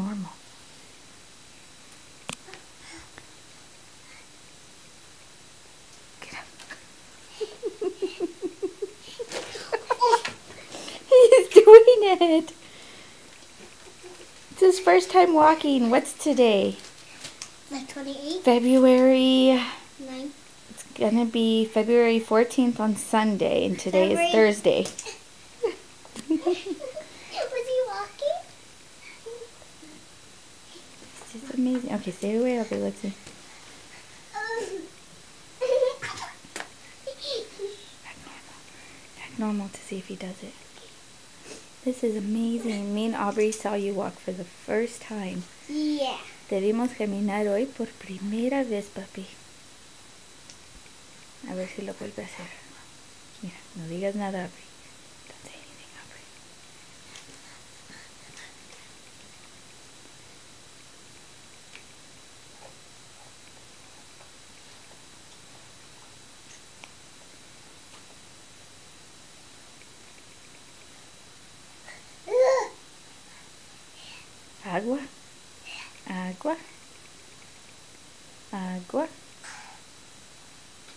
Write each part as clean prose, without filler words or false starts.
normal. Get up. He's doing it. It's his first time walking. What's today? Like 28? February 9. It's gonna be February 14th on Sunday, and today is Thursday. Was he walking? This is amazing. Okay, stay away, Aubrey. Let's see. Act normal to see if he does it. This is amazing. Me and Aubrey saw you walk for the first time. Yeah. Te vimos caminar hoy por primera vez, papi. A ver si lo vuelve a hacer. Mira, no digas nada, Aubrey. Don't say anything, Aubrey. Agua. Agua. Agua.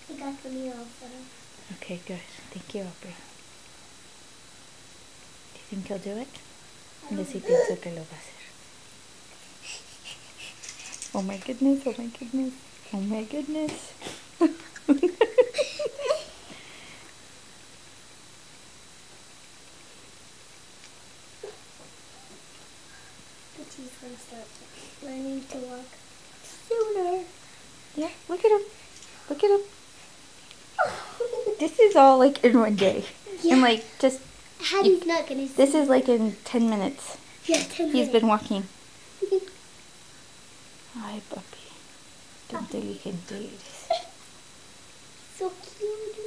I got the meal also. Okay, good. Thank you, Aubrey. Do you think he'll do it? Yo sí pienso que lo va a hacer. Oh my goodness, oh my goodness, oh my goodness. But he's going to start learning to walk sooner. Yeah, look at him. Look at him. This is all like in one day. Yeah. And like just, Hattie's not going to see. this is like in 10 minutes. Yeah, 10 He's minutes. been walking. Ay, papi. Tan inteligente eres. So cute.